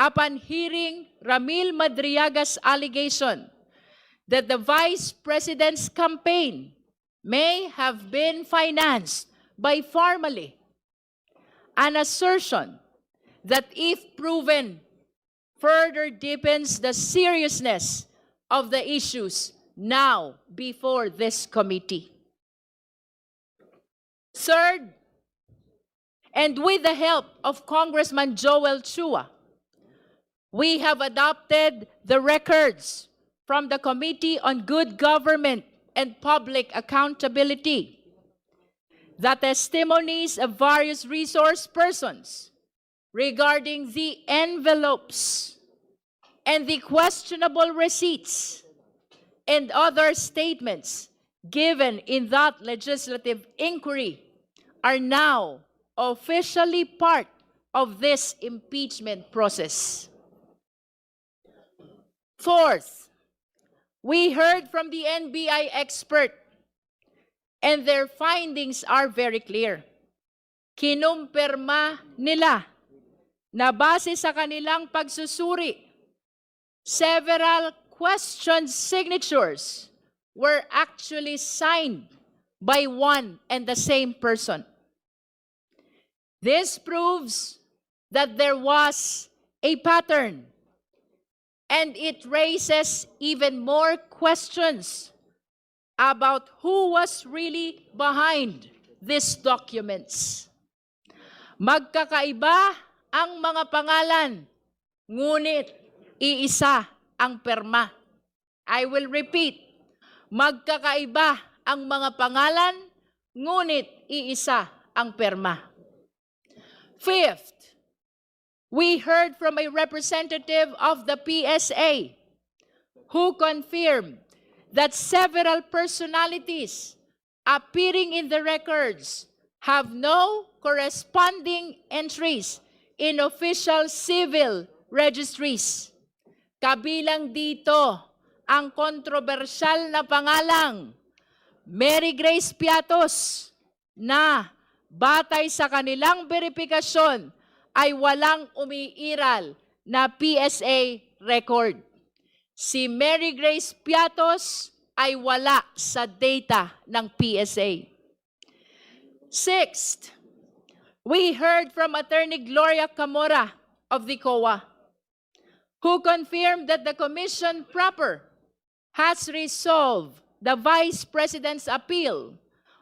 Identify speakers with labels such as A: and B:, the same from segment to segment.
A: upon hearing Ramil Madriaga's allegation that the Vice President's campaign may have been financed by formally an assertion that if proven, further deepens the seriousness of the issues now before this committee. Third, and with the help of Congressman Joel Chua, we have adopted the records from the Committee on Good Government and Public Accountability, the testimonies of various resource persons regarding the envelopes and the questionable receipts and other statements given in that legislative inquiry are now officially part of this impeachment process. Fourth, we heard from the NBI expert and their findings are very clear. Kinumpirma nila na base sa kanilang pagsusuri, several question signatures were actually signed by one and the same person. This proves that there was a pattern, and it raises even more questions about who was really behind these documents. Magkakaiba ang mga pangalan, ngunit iisa ang perma. I will repeat, magkakaiba ang mga pangalan, ngunit iisa ang perma. Fifth, we heard from a representative of the PSA who confirmed that several personalities appearing in the records have no corresponding entries in official civil registries. Kabilang dito ang kontrobersyal na pangalang Mary Grace Piatos na batay sa kanilang verifikasyon ay walang umiiral na PSA record. Si Mary Grace Piatos ay wala sa data ng PSA. Sixth, we heard from Attorney Gloria Camora of the COA, who confirmed that the Commission proper has resolved the Vice President's appeal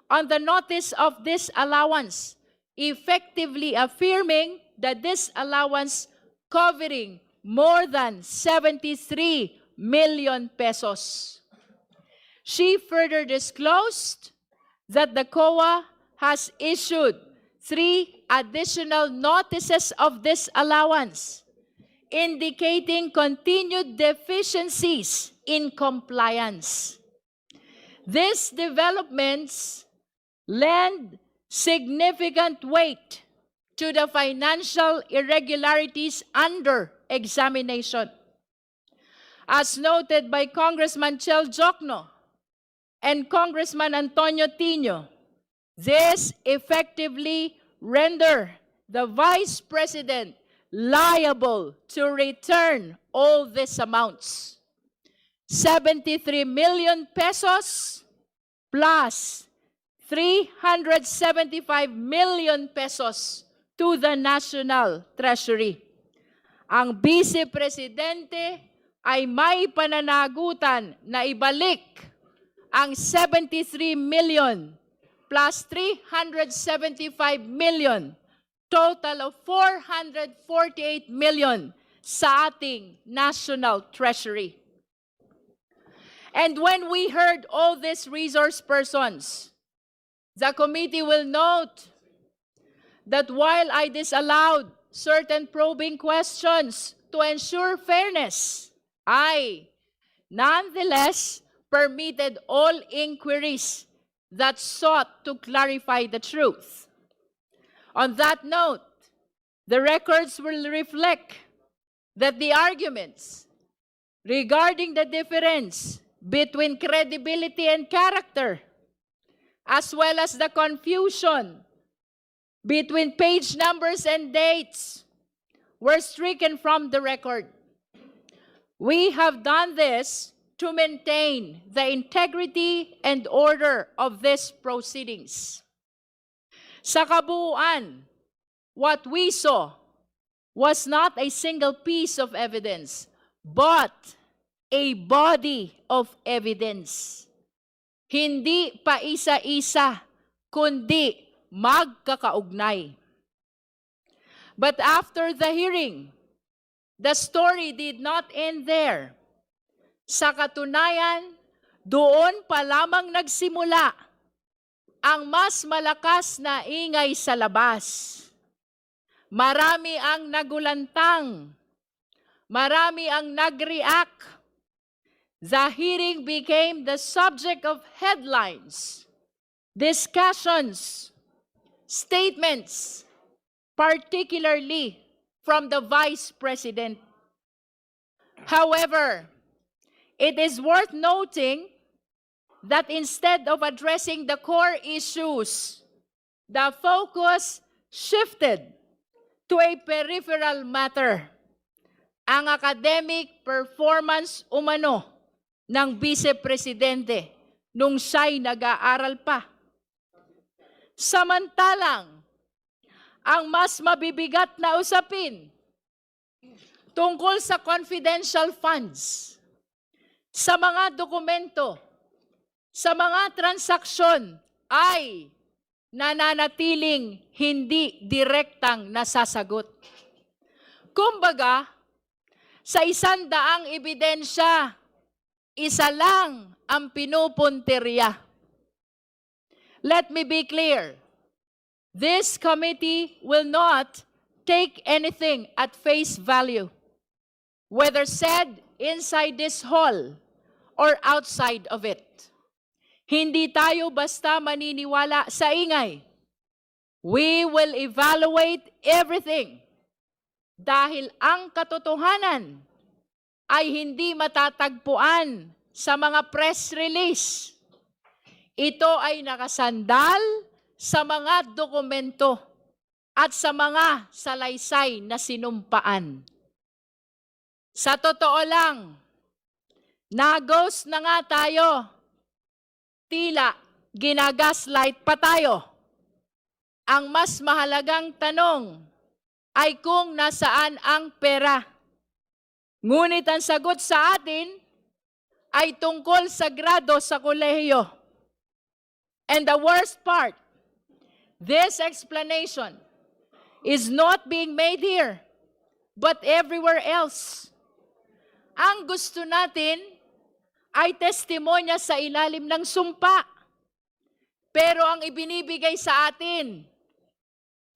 A: on the notice of disallowance, effectively affirming that this allowance covering more than 73 million pesos. She further disclosed that the COA has issued 3 additional notices of disallowance, indicating continued deficiencies in compliance. These developments lend significant weight to the financial irregularities under examination. As noted by Congressman Chel Jokno and Congressman Antonio Tino, this effectively render the Vice President liable to return all these amounts. 73 million pesos plus 375 million pesos to the National Treasury. Ang Vice Presidente ay may pananagutan na ibalik ang 73 million plus 375 million, total of 448 million sa ating National Treasury. And when we heard all these resource persons, the committee will note that while I disallowed certain probing questions to ensure fairness, I nonetheless permitted all inquiries that sought to clarify the truth. On that note, the records will reflect that the arguments regarding the difference between credibility and character, as well as the confusion between page numbers and dates, were stricken from the record. We have done this to maintain the integrity and order of these proceedings. Sa kabuuan, what we saw was not a single piece of evidence, but a body of evidence. Hindi pa isa-isa, kundi magkakaugnay. But after the hearing, the story did not end there. Sa katunayan, doon pa lamang nagsimula ang mas malakas na ingay sa labas. Marami ang nagulantang, marami ang nag-react. The hearing became the subject of headlines, discussions, statements, particularly from the Vice President. However, it is worth noting that instead of addressing the core issues, the focus shifted to a peripheral matter, ang academic performance umano ng Vice-Presidente nung siya'y nag-aaral pa. Samantalang, ang mas mabibigat na usapin tungkol sa confidential funds, sa mga dokumento, sa mga transaksyon ay nananatiling hindi direktang nasasagot. Kumbaga, sa 100 ebidensya, isa lang ang pinupuntirya. Let me be clear. This committee will not take anything at face value, whether said inside this hall or outside of it. Hindi tayo basta maniniwala sa ingay. We will evaluate everything dahil ang katotohanan ay hindi matatagpuan sa mga press release. Ito ay nakasandal sa mga dokumento at sa mga salaysay na sinumpaan. Sa totoo lang, nagos na nga tayo. Tila ginagaslight pa tayo. Ang mas mahalagang tanong ay kung nasaan ang pera. Ngunit ang sagot sa atin ay tungkol sa grado sa kolehiyo. And the worst part, this explanation is not being made here, but everywhere else. Ang gusto natin ay testimonya sa ilalim ng sumpa. Pero ang ibinibigay sa atin,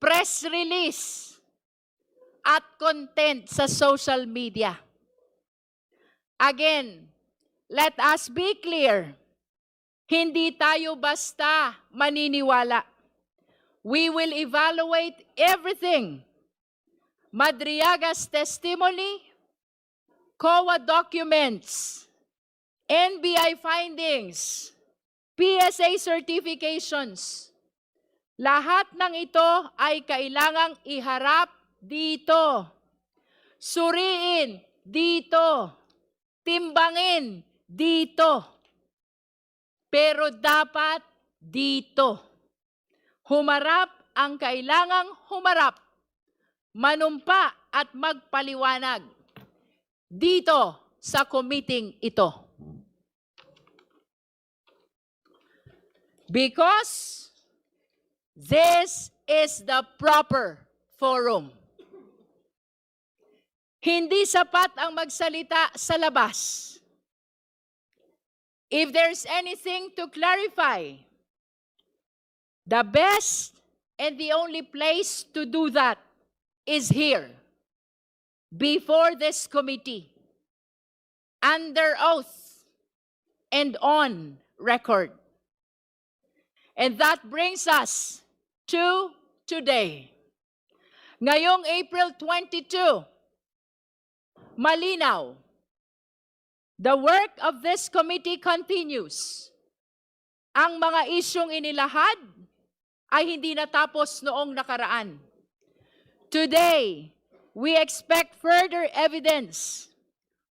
A: press release at content sa social media. Again, let us be clear. Hindi tayo basta maniniwala. We will evaluate everything. Madriaga's testimony, COA documents, NBI findings, PSA certifications. Lahat ng ito ay kailangang iharap dito. Suriin dito. Timbangin dito. Pero dapat dito. Humarap ang kailangang humarap. Manumpa at magpaliwanag. Dito sa committee ito. Because this is the proper forum. Hindi sapat ang magsalita sa labas. If there's anything to clarify, the best and the only place to do that is here, before this committee, under oath and on record. And that brings us to today. Ngayong April 22, malinaw, the work of this committee continues. Ang mga isyong inilahad ay hindi natapos noong nakaraan. Today, we expect further evidence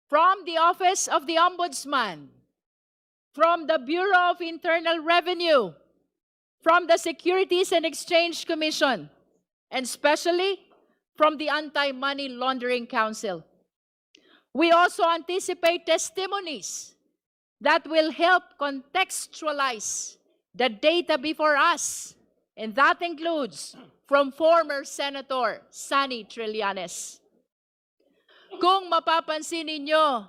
A: from the Office of the Ombudsman, from the Bureau of Internal Revenue, from the Securities and Exchange Commission, and especially from the Anti-Money Laundering Council. We also anticipate testimonies that will help contextualize the data before us, and that includes from former Senator Sonny Trillanes. Kung mapapansin ninyo,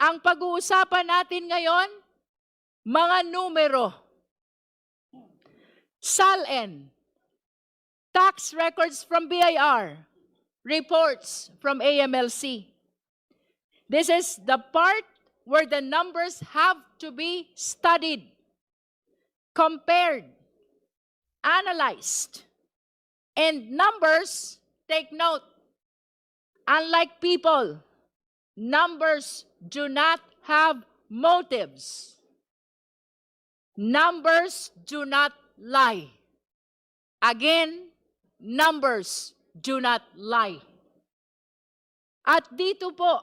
A: ang pag-uusapan natin ngayon, mga numero, SALN, tax records from BIR, reports from AMLC. This is the part where the numbers have to be studied, compared, analyzed. And numbers, take note, unlike people, numbers do not have motives. Numbers do not lie. Again, numbers do not lie. At dito po,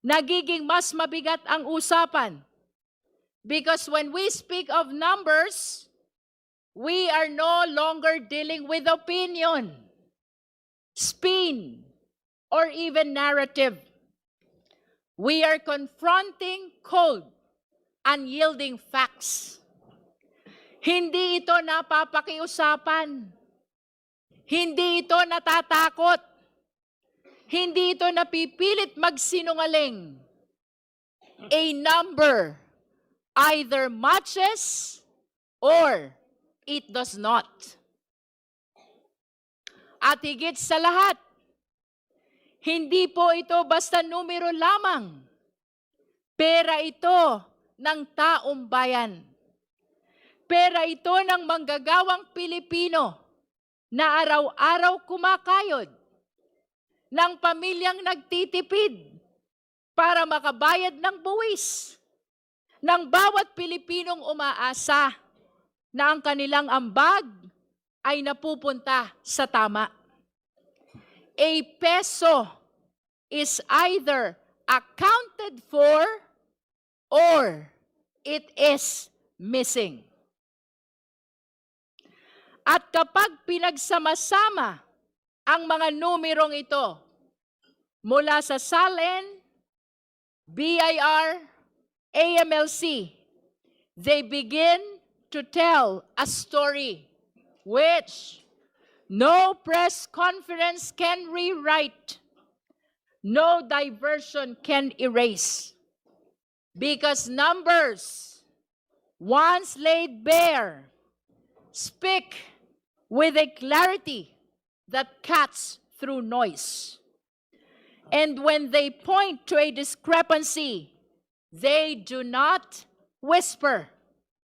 A: nagiging mas mabigat ang usapan. Because when we speak of numbers, we are no longer dealing with opinion, spin, or even narrative. We are confronting cold, unyielding facts. Hindi ito napapakiusapan. Hindi ito natatakot. Hindi ito napipilit magsinungaling. A number either matches or it does not. At higit sa lahat, hindi po ito basta numero lamang. Pera ito ng taong bayan. Pera ito ng manggagawang Pilipino na araw-araw kumakayod, ng pamilyang nagtitipid para makabayad ng buwis, ng bawat Pilipinong umaasa na ang kanilang ambag ay napupunta sa tama. A peso is either accounted for or it is missing. At kapag pinagsama-sama ang mga numerong ito mula sa SALN, BIR, AMLC, they begin to tell a story which no press conference can rewrite, no diversion can erase. Because numbers, once laid bare, speak with a clarity that cuts through noise. And when they point to a discrepancy, they do not whisper.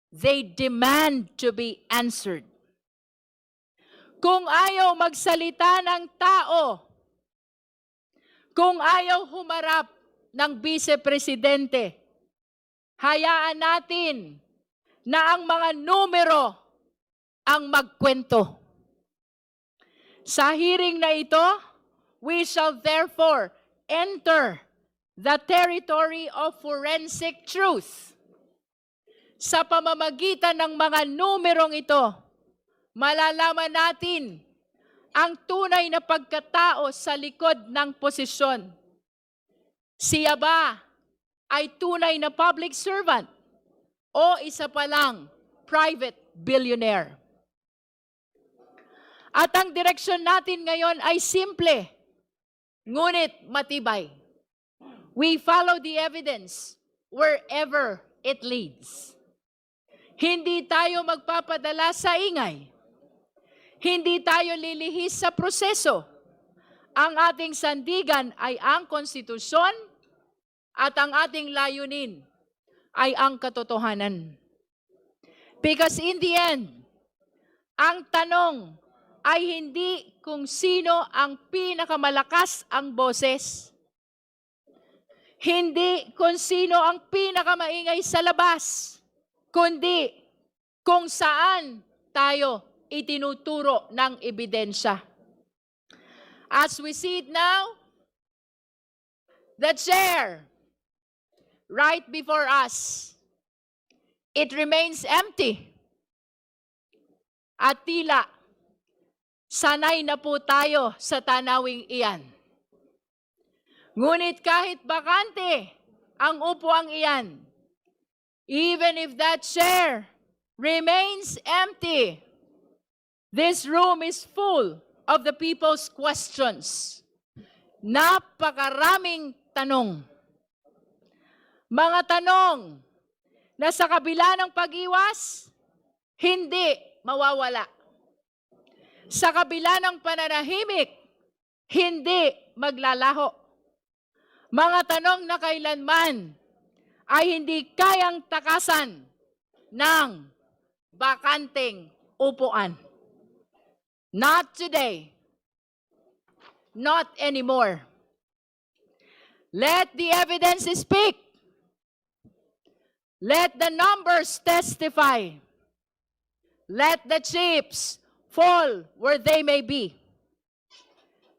A: They demand to be answered. Kung ayaw magsalita ng tao, kung ayaw humarap ng vice-presidente, hayaan natin na ang mga numero ang magkwento. Sa hearing na ito, we shall therefore enter the territory of forensic truth. Sa pamamagitan ng mga numerong ito, malalaman natin ang tunay na pagkatao sa likod ng posisyon. Siya ba ay tunay na public servant o isa pa lang private billionaire? At ang direksyon natin ngayon ay simple, ngunit matibay. We follow the evidence wherever it leads. Hindi tayo magpapadala sa ingay. Hindi tayo lilihis sa proseso. Ang ating sandigan ay ang konstitusyon at ang ating layunin ay ang katotohanan. Because in the end, ang tanong ay hindi kung sino ang pinakamalakas ang boses. Hindi kung sino ang pinakamaingay sa labas, kundi kung saan tayo itinuturo ng ebidensya. As we see it now, the chair right before us, it remains empty. At tila, sanay na po tayo sa tanawing iyan. Ngunit kahit bakante ang upuang iyan, even if that chair remains empty, this room is full of the people's questions. Napakaraming tanong. Mga tanong na sa kabila ng pag-iwas, hindi mawawala. Sa kabila ng pananahimik, hindi maglalaho. Mga tanong na kailanman ay hindi kayang takasan ng bakanteng upuan. Not today. Not anymore. Let the evidence speak. Let the numbers testify. Let the chips fall where they may be.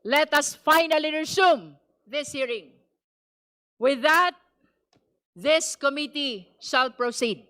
A: Let us finally resume this hearing. With that, this committee shall proceed.